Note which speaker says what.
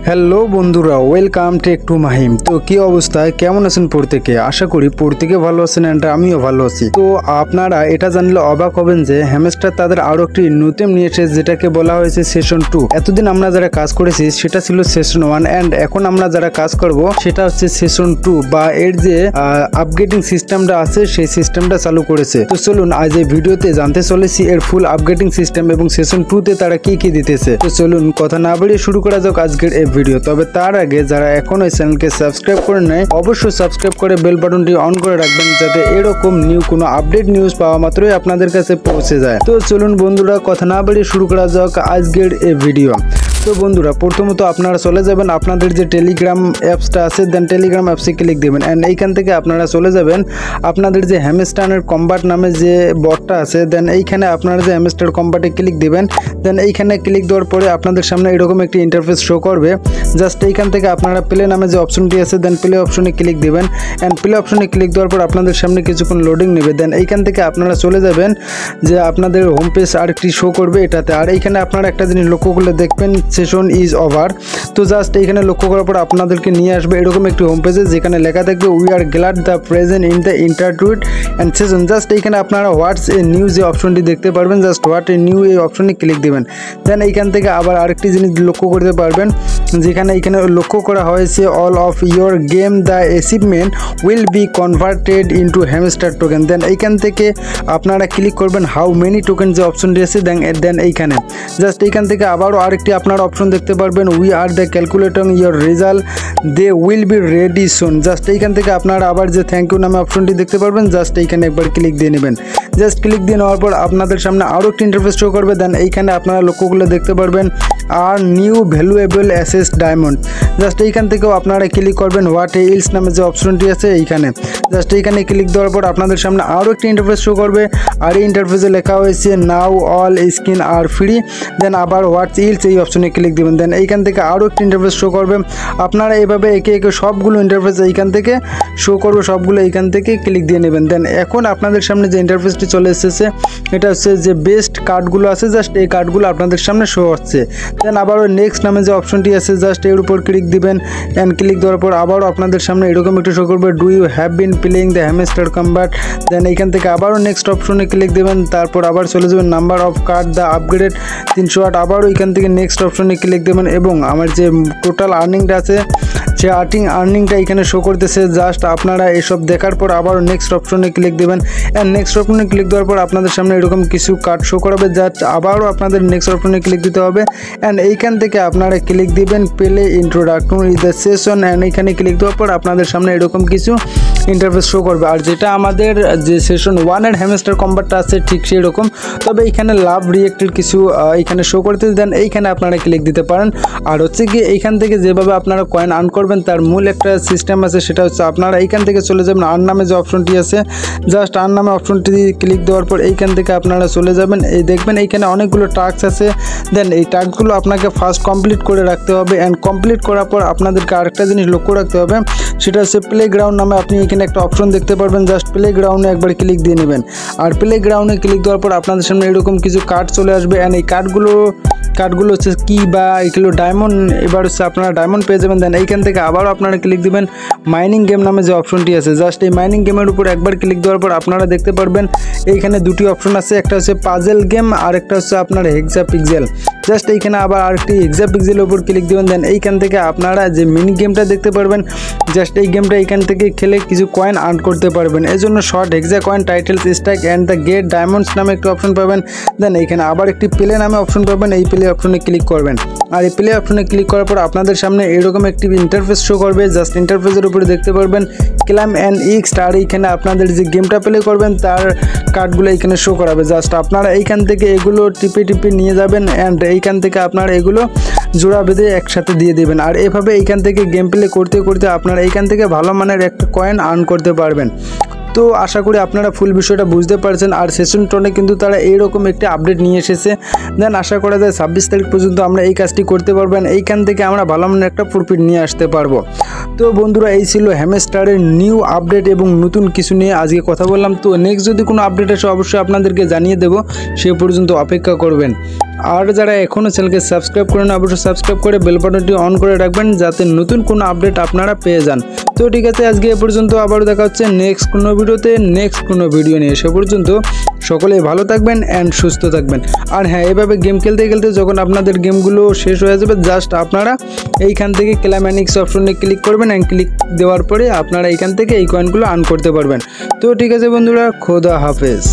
Speaker 1: Hello বন্ধুরা, welcome take to Mahim. তো কি অবস্থায়, কেমন আছেন প্রত্যেকে? আশা করি প্রত্যেকে ভালো আছেন এন্ড আমিও ভালো আছি। তো আপনারা এটা জানলে অবাক হবেন যে হ্যামস্টার তাদের আরো একটি নতুন নিয়ে এসেছে, যেটাকে বলা হয়েছে সেশন 2। এতদিন আমরা যারা কাজ করেছি সেটা ছিল সেশন 1 এন্ড এখন আমরা যারা কাজ করব সেটা হচ্ছে সেশন 2, বা এর যে আপগ্রেডিং সিস্টেমটা আছে সেই সিস্টেমটা চালু করেছে। তো চলুন আজ এই ভিডিওতে জানতে চলেছি এর ফুল আপগ্রেডিং সিস্টেম এবং সেশন 2 তে তারা কি কি দিতেছে। তো চলুন কথা না বাড়িয়ে শুরু করা যাক আজকের এই ভিডিও। তবে তার আগে যারা এখনো এই চ্যানেলকে সাবস্ক্রাইব করে নেয় অবশ্যই সাবস্ক্রাইব করে বেল বাটনটি অন করে রাখবেন, যাতে এরকম কোনো আপডেট নিউজ পাওয়া মাত্রই আপনাদের কাছে পৌঁছে যায়। তো চলুন বন্ধুরা কথা না বাড়িয়ে শুরু করা যাক আজকের এই ভিডিও। তো বন্ধুরা প্রথমত আপনারা চলে যাবেন আপনাদের যে টেলিগ্রাম অ্যাপসটা আছে, দেন টেলিগ্রাম অ্যাপসে ক্লিক দেবেন অ্যান্ড এইখান থেকে আপনারা চলে যাবেন আপনাদের যে হ্যামস্টারের কম্বাট নামে যে বটটা আছে, দেন এইখানে আপনারা যে হ্যামস্টার কম্বাটে ক্লিক দিবেন। দেন এইখানে ক্লিক দেওয়ার পরে আপনাদের সামনে এরকম একটি ইন্টারফেস শো করবে। জাস্ট এইখান থেকে আপনারা প্লে নামে যে অপশনটি আছে, দেন প্লে অপশনে ক্লিক দিবেন অ্যান্ড প্লে অপশনে ক্লিক দেওয়ার পর আপনাদের সামনে কিছুক্ষণ লোডিং নেবে। দেন এইখান থেকে আপনারা চলে যাবেন যে আপনাদের হোম পেজ আরেকটি শো করবে এটাতে। আর এইখানে আপনারা একটা জিনিস লক্ষ্য করলে দেখবেন সেশন ইজ ওভার। তো জাস্ট এইখানে লক্ষ্য করার পর আপনাদেরকে নিয়ে আসবে এরকম একটি হোম পেজে, যেখানে লেখা থাকবে we are glad the present in the intertweet and session. Just এইখানে আপনারা হোয়াটস এ নিউ যে অপশনটি দেখতে পারবেন, জাস্ট হোয়াট এ নিউ এই অপশনে ক্লিক দেবেন। দেন এইখান থেকে আবার আরেকটি জিনিস লক্ষ্য করতে পারবেন, যেখানে এইখানে লক্ষ্য করা হয়েছে all of your game the achievement will be converted into hamster token. Then এইখান থেকে আপনারা ক্লিক করবেন হাউ মেনি টোকেন যে অপশনটি আছে, দেন এইখানে জাস্ট এইখান থেকে আবারও আরেকটি আপনারা অপশন দেখতে পারবেন we are the calculating your result they will be ready soon. Just এইখান থেকে আপনারা আবার যে থ্যাংক ইউ নামে অপশনটি দেখতে পারবেন, জাস্ট এইখানে একবার ক্লিক দিয়ে নেবেন। জাস্ট ক্লিক দিয়ে নেওয়ার পর আপনাদের সামনে আরও একটি ইন্টারফেস শো করবে। দেন এইখানে আপনারা লক্ষ্যগুলো দেখতে পারবেন আর নিউ ভ্যালুয়েবল অ্যাসেস ডায়মন্ড। জাস্ট এইখান থেকেও আপনারা ক্লিক করবেন হোয়াট ইলস নামে যে অপশনটি আছে এইখানে। জাস্ট এইখানে ক্লিক দেওয়ার পর আপনাদের সামনে আরও একটি ইন্টারফেস শো করবে, আর এই ইন্টারফেসে লেখা হয়েছে নাও অল স্কিন আর ফ্রি। দেন আবার হোয়াটস ইলস এই অপশনে ক্লিক দেবেন। দেন এইখান থেকে আরও একটি ইন্টারফেস শো করবে। আপনারা এভাবে একে একে সবগুলো ইন্টারফেস এইখান থেকে শো করবে, সবগুলো এইখান থেকে ক্লিক দিয়ে নেবেন। দেন এখন আপনাদের সামনে যে ইন্টারফেসটি চলে এসেছে এটা হচ্ছে যে বেস্ট কার্ডগুলো আছে, জাস্ট এই কার্ডগুলো আপনাদের সামনে শো হচ্ছে। দেন আবারও নেক্সট নামে যে অপশনটি আছে, জাস্ট এর উপর ক্লিক দিবেন অ্যান্ড ক্লিক দেওয়ার পর আবারও আপনাদের সামনে এরকম একটু শো করবে do you have been playing the hamster combat. Then এইখান থেকে আবারও নেক্সট অপশনে ক্লিক দেবেন, তারপর আবার চলে যাবেন number of card the upgraded 308। আবারও এখান থেকে নেক্সট অপশনে ক্লিক দেবেন এবং আমার যে টোটাল আর্নিংটা আছে সে আর্নিংটা এখানে শো করতেছে। জাস্ট আপনারা এসব দেখার পর আবার নেক্সট অপশনে ক্লিক দেবেন অ্যান্ড নেক্সট অপশনে ক্লিক দেওয়ার পর আপনাদের সামনে এরকম কিছু কার্ড শো করাবে, জাস্ট আবারও আপনাদের নেক্সট অপশনে ক্লিক দিতে হবে অ্যান্ড এইখান থেকে আপনারা ক্লিক দিবেন play introduction is the session and এইখানে ক্লিক দেওয়ার পর আপনাদের সামনে এরকম কিছু ইন্টারফেস শো করবে। আর যেটা আমাদের যে সেশন 1 এর হ্যামস্টার কম্বাটটা আছে ঠিক সেই রকম, তবে এইখানে লাভ রিয়েক্টের কিছু এইখানে শো করতে দেন এইখানে আপনারা ক্লিক দিতে পারেন। আর হচ্ছে কি এইখান থেকে যেভাবে আপনারা কয়েন আর্ন করবেন তার মূল একটা সিস্টেম আছে, সেটা হচ্ছে আপনারা এইখান থেকে চলে যাবেন আর্ন নামে যে অপশনটি আছে, জাস্ট আর্ন নামে অপশনটি ক্লিক দেওয়ার পর এইখান থেকে আপনারা চলে যাবেন। এই দেখবেন এইখানে অনেকগুলো টাস্ক আছে। দেন এই টাস্কগুলো আপনাকে ফার্স্ট কমপ্লিট করে রাখতে হবে অ্যান্ড কমপ্লিট করার পর আপনাদেরকে আরেকটা জিনিস লক্ষ্য রাখতে হবে, সেটা হচ্ছে প্লে গ্রাউন্ড নামে আপনি এখানে একটা অপশন দেখতে পারবেন। জাস্ট প্লে গ্রাউন্ডে একবার ক্লিক দিয়ে নেবেন। আর প্লে গ্রাউন্ডে ক্লিক দেওয়ার পর আপনাদের সামনে এরকম কিছু কার্ড চলে আসবে অ্যান্ড এই কার্ডগুলো হচ্ছে কি বা এগুলো ডায়মন্ড, এবার হচ্ছে আপনারা ডায়মন্ড পেয়ে যাবেন। দেন এইখান থেকে আবারও আপনারা ক্লিক দিবেন মাইনিং গেম নামে যে অপশনটি আছে, জাস্ট এই মাইনিং গেমের উপর একবার ক্লিক দেওয়ার পর আপনারা দেখতে পারবেন এইখানে দুটি অপশন আছে, একটা হচ্ছে পাজেল গেম আর একটা হচ্ছে আপনার হেক্সা পিক্সেল। জাস্ট এইখানে আবার আরেকটি হেক্সা পিক্সেলের উপর ক্লিক দেবেন। দেন এইখান থেকে আপনারা যে মিনি গেমটা দেখতে পারবেন, জাস্ট এই গেমটা এইখান থেকে খেলে কিছু কয়েন আর্ন করতে পারবেন। এই জন্য short hexa coin titles stack and the get diamonds নামে একটা অপশন পাবেন। দেন এইখানে আবার একটি প্লে নামে অপশন পাবেন, এই প্লে অপশনে ক্লিক করবেন। আর এই প্লে অপশনে ক্লিক করার পর আপনাদের সামনে এরকম একটি ইন্টারফেস শো করবে, জাস্ট ইন্টারফেসের উপরে দেখতে পারবেন ক্লাইম অ্যান্ড ইক্সট। আর এইখানে আপনাদের যে গেমটা প্লে করবেন তার কার্ডগুলো এইখানে শো করাবে। জাস্ট আপনারা এইখান থেকে এগুলো টিপে নিয়ে যাবেন অ্যান্ড এইখান থেকে আপনারা এগুলো জোড়া বেঁধে একসাথে দিয়ে দেবেন। আর এভাবে এইখান থেকে গেম প্লে করতে করতে আপনারা এইখান থেকে ভালো মানের একটা কয়েন আর্ন করতে পারবেন। তো আশা করি আপনারা ফুল বিষয়টা বুঝতে পারছেন। আর সেশন 10 কিন্তু তারা এইরকম একটি আপডেট নিয়ে এসেছে। দেন আশা করা যায় 26 তারিখ পর্যন্ত আমরা এই কাজটি করতে পারবেন, এইখান থেকে আমরা ভালো মানের একটা প্রফিট নিয়ে আসতে পারবো। তো বন্ধুরা এই ছিল হ্যামস্টারের নিউ আপডেট এবং নতুন কিছু নিয়ে আজকে কথা বললাম। তো নেক্সট যদি কোনো আপডেট আসে অবশ্যই আপনাদেরকে জানিয়ে দেবো, সে পর্যন্ত অপেক্ষা করবেন। আর যারা এখনও চ্যানেলকে সাবস্ক্রাইব করেন অবশ্যই সাবস্ক্রাইব করে বেল বাটনটি অন করে রাখবেন যাতে নতুন কোনো আপডেট আপনারা পেয়ে যান। তো ঠিক আছে, আজকে এ পর্যন্ত, আবারও দেখা হচ্ছে নেক্সট কোনো ভিডিওতে নেক্সট কোনো ভিডিও নিয়ে। সে পর্যন্ত সকলেই ভালো থাকবেন অ্যান্ড সুস্থ থাকবেন। আর হ্যাঁ, এভাবে গেম খেলতে খেলতে যখন আপনাদের গেমগুলো শেষ হয়ে যাবে জাস্ট আপনারা এইখান থেকে ক্লাইম্যানিক্স অপশনে ক্লিক করবেন অ্যান্ড ক্লিক দেওয়ার পরে আপনারা এইখান থেকে এই কয়েনগুলো আর্ন করতে পারবেন। তো ঠিক আছে বন্ধুরা, খোদা হাফেজ।